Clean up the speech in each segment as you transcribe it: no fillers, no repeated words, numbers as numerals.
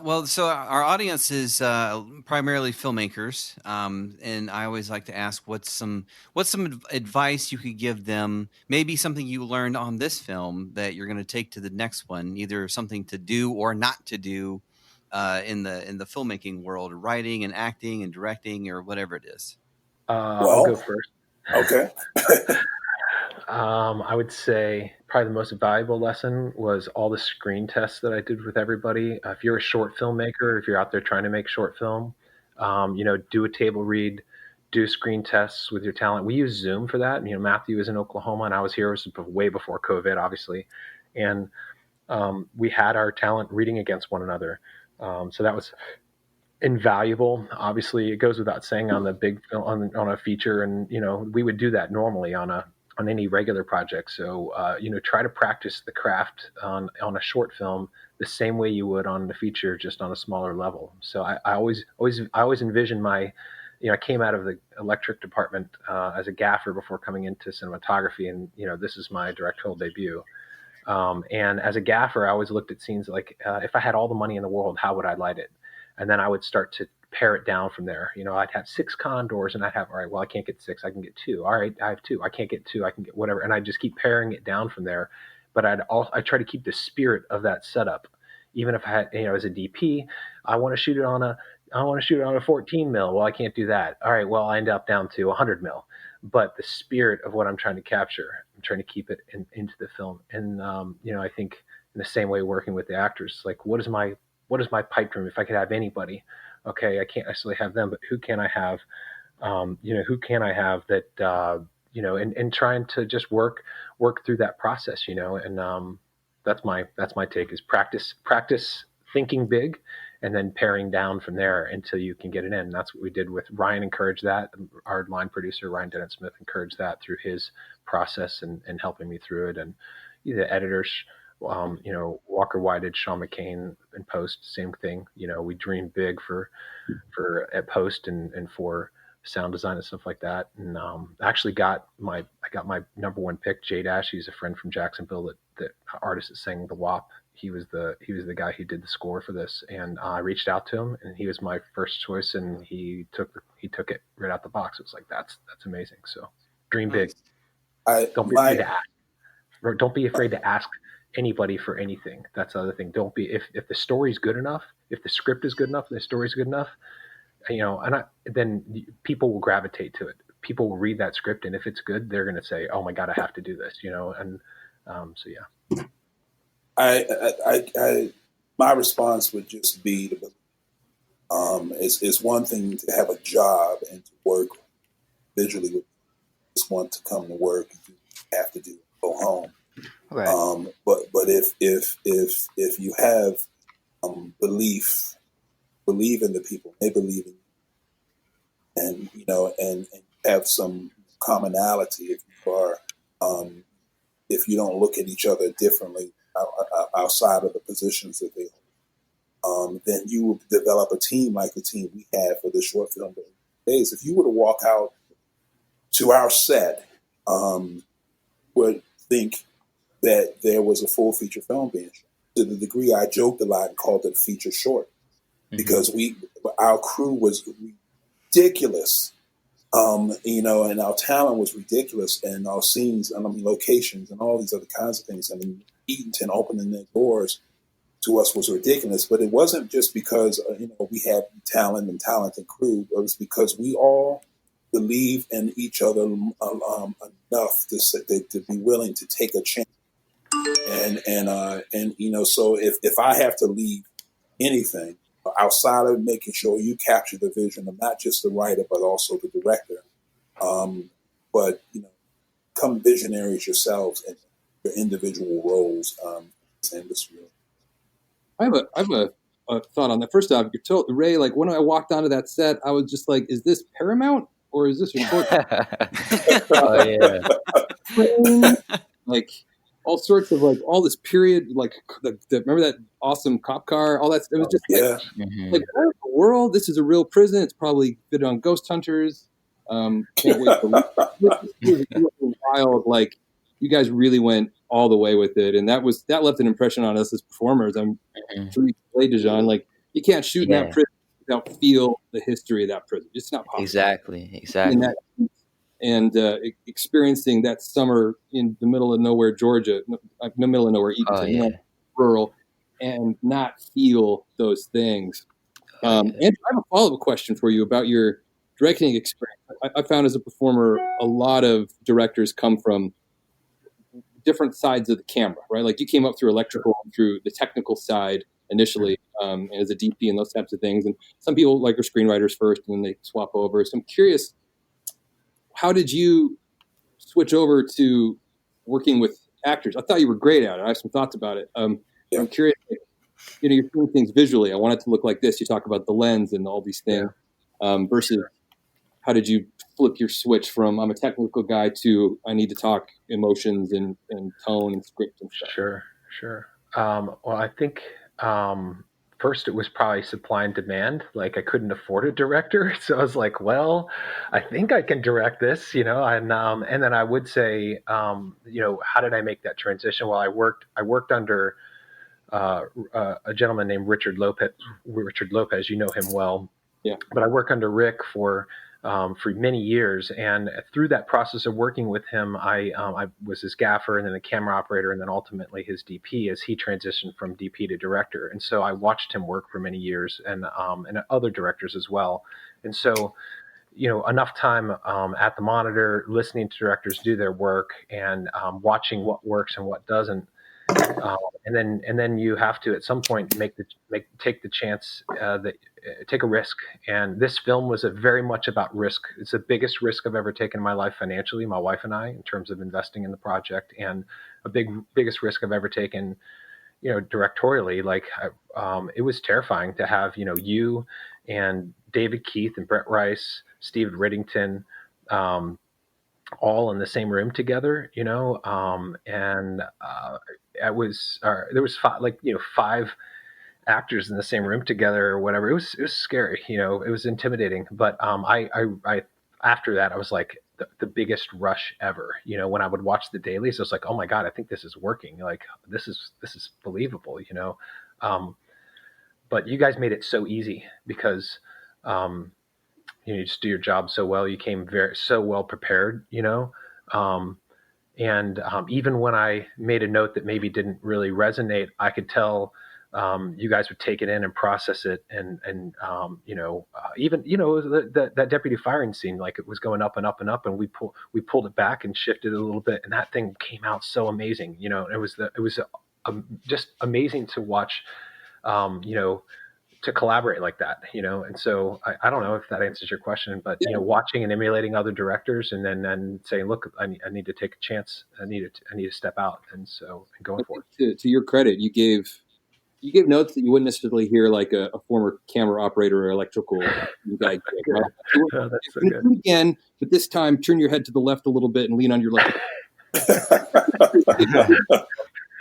Well, so our audience is primarily filmmakers, and I always like to ask, what's some advice you could give them? Maybe something you learned on this film that you're going to take to the next one, either something to do or not to do in the filmmaking world, writing and acting and directing or whatever it is. I'll go first. Okay. I would say probably the most valuable lesson was all the screen tests that I did with everybody. If you're a short filmmaker, if you're out there trying to make short film, do a table read, do screen tests with your talent. We use Zoom for that. Matthew is in Oklahoma and I was here. It was way before COVID, obviously. And we had our talent reading against one another. So that was invaluable. Obviously, it goes without saying on the big film, on a feature, and we would do that normally on any regular project. So try to practice the craft on a short film the same way you would on the feature, just on a smaller level. So I always envision I came out of the electric department as a gaffer before coming into cinematography, and this is my directorial debut. And as a gaffer, I always looked at scenes like, if I had all the money in the world, how would I light it? And then I would start to pare it down from there. I'd have 6 condors and I'd have, all right, well, I can't get 6, I can get 2. All right, I have 2, I can't get 2, I can get whatever. And I just keep paring it down from there. But I try to keep the spirit of that setup. Even if I had, as a DP, I want to shoot it on a 14 mil. Well, I can't do that. All right, well, I end up down to 100 mil. But the spirit of what I'm trying to capture, I'm trying to keep it into the film. And, I think in the same way working with the actors, like what is my pipe dream? If I could have anybody, okay, I can't necessarily have them, but who can I have? Who can I have that, and trying to just work through that process, and that's my take is practice thinking big and then paring down from there until you can get it in. And that's what we did with Ryan. Encouraged that. Our line producer, Ryan Dennett-Smith, encouraged that through his process and helping me through it. And the editors, Walker Whited, Sean McCain in post, same thing. We dream big for at post and for sound design and stuff like that. And I actually got my number one pick, Jay Dash. He's a friend from Jacksonville, that artist that sang the WAP. He was the guy who did the score for this, and I reached out to him, and he was my first choice, and he took it right out the box. It was like that's amazing. So dream big. Don't be afraid to ask. Don't be afraid to ask anybody for anything. That's the other thing. Don't be if the story's good enough, if the script is good enough, the story's good enough, then people will gravitate to it. People will read that script, and if it's good, they're going to say, "Oh my God, I have to do this," and so yeah. My response would just be to, it's one thing to have a job and to work visually with, just want to come to work and you have to go home. Right. But if you have believe in the people, they believe in you, and have some commonality. If you are, if you don't look at each other differently outside of the positions that they hold, then you will develop a team like the team we had for the short film days. If you were to walk out to our set, would think that there was a full feature film being shot. To the degree I joked a lot and called it feature short, because our crew was ridiculous, and our talent was ridiculous, and our scenes, locations, and all these other kinds of things. Eatonton opening their doors to us was ridiculous, but it wasn't just because we had talent and talented crew. It was because we all believe in each other enough to be willing to take a chance. So if I have to leave anything outside of making sure you capture the vision of not just the writer but also the director, but come visionaries yourselves in your individual roles in this industry. I have a thought on that. First off, you told Ray, like when I walked onto that set, I was just like, is this Paramount or is this a short? Oh yeah. Like all sorts of like all this period, like remember that awesome cop car, all that. It was just like what in the world? This is a real prison. It's probably fit on Ghost Hunters. Can't wait this was wild. Like you guys really went all the way with it, and that left an impression on us as performers. I'm sure you played Dijon. Like You can't shoot in that prison without feel the history of that prison. It's not possible. Exactly. And experiencing that summer in the middle of nowhere, Georgia, no middle of nowhere, Eatonton, rural, and not feel those things. Andrew, I have a follow-up question for you about your directing experience. I found as a performer, a lot of directors come from different sides of the camera, right? Like you came up through electrical, through the technical side initially, as a DP and those types of things. And some people like are screenwriters first and then they swap over. So I'm curious, how did you switch over to working with actors? I thought you were great at it. I have some thoughts about it. I'm curious, you're doing things visually. I want it to look like this. You talk about the lens and all these things, versus how did you flip your switch from I'm a technical guy to I need to talk emotions and tone and script and stuff? Sure. Well, I think first it was probably supply and demand. Like I couldn't afford a director, so I was like, well, I think I can direct this, and then I would say, how did I make that transition? Well, I worked under a gentleman named Richard Lopez. You know him well. Yeah. But I worked under Rick for many years, and through that process of working with him, I was his gaffer, and then the camera operator, and then ultimately his DP as he transitioned from DP to director. And so I watched him work for many years, and other directors as well. And so, enough time at the monitor, listening to directors do their work, and watching what works and what doesn't. And then you have to at some point take the chance, take a risk. And this film was very much about risk. It's the biggest risk I've ever taken in my life financially, my wife and I, in terms of investing in the project, and biggest risk I've ever taken, directorially. Like it was terrifying to have you and David Keith and Brett Rice, Steve Riddington, all in the same room together, there was five actors in the same room together or whatever. It was scary, it was intimidating. But I after that, I was like the biggest rush ever. When I would watch the dailies, I was like, oh my God, I think this is working. Like this is believable, But you guys made it so easy because you just do your job so well. You came so well prepared, even when I made a note that maybe didn't really resonate, I could tell you guys would take it in and process it, and that deputy firing scene, like it was going up and up and up, and we pulled it back and shifted it a little bit, and that thing came out so amazing. It was just amazing to watch. To collaborate like that, and so I don't know if that answers your question, but watching and emulating other directors, and then saying, look, I need to take a chance, I need to step out, and going for it. To your credit, you gave notes that you wouldn't necessarily hear like a former camera operator or electrical guy. That's so good. Again, but this time turn your head to the left a little bit and lean on your left.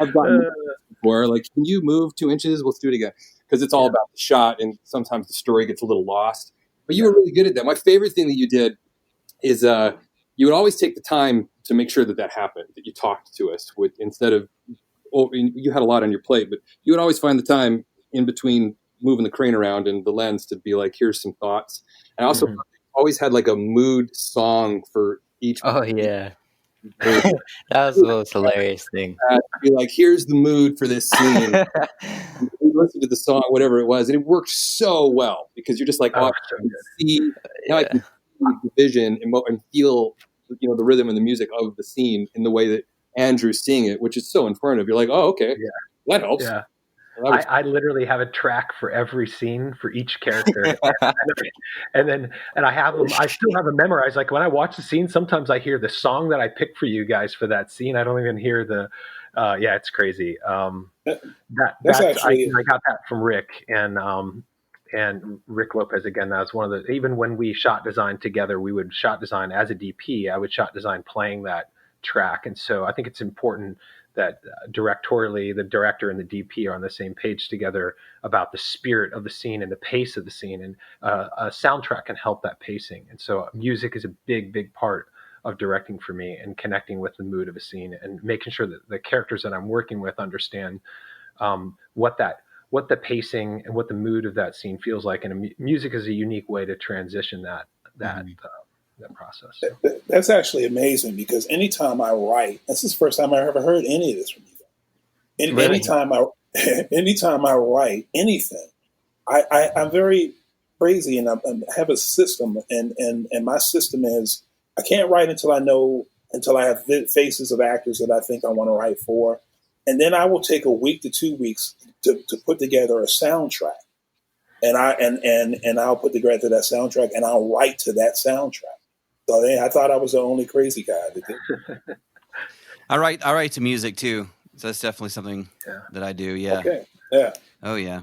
I've gotten before, like, can you move 2 inches? Let's do it again. Because it's all about the shot, and sometimes the story gets a little lost. But you were really good at that. My favorite thing that you did is you would always take the time to make sure that happened, that you talked to us instead of, you had a lot on your plate, but you would always find the time in between moving the crane around and the lens to be like, here's some thoughts. And I also always had like a mood song for each. Oh, yeah. That was the most hilarious thing. Be like, here's the mood for this scene. We listened to the song, whatever it was, and it worked so well because you're just like, I can see the vision and feel, the rhythm and the music of the scene in the way that Andrew's seeing it, which is so informative. You're like, oh, okay, that helps. Yeah. I literally have a track for every scene for each character, and I have them. I still have them memorized. Like when I watch the scene, sometimes I hear the song that I picked for you guys for that scene. I don't even hear the. It's crazy. That's actually I got that from Rick and Rick Lopez again. That was one of the. Even when we shot design together, we would shot design as a DP. I would shot design playing that track, and so I think it's important that directorially the director and the DP are on the same page together about the spirit of the scene and the pace of the scene, and a soundtrack can help that pacing. And so music is a big part of directing for me, and connecting with the mood of a scene and making sure that the characters that I'm working with understand what what the pacing and what the mood of that scene feels like, and music is a unique way to transition that process. So. That's actually amazing, because anytime I write, this is the first time I ever heard any of this from you. Really? Anytime I write anything, I'm very crazy, and I have a system, and my system is I can't write until I have faces of actors that I think I want to write for, and then I will take a week to 2 weeks to put together a soundtrack, and I'll put together that soundtrack, and I'll write to that soundtrack. So I thought I was the only crazy guy that did. I write to music too, so that's definitely something that I do. Yeah. Okay. Yeah. Oh yeah.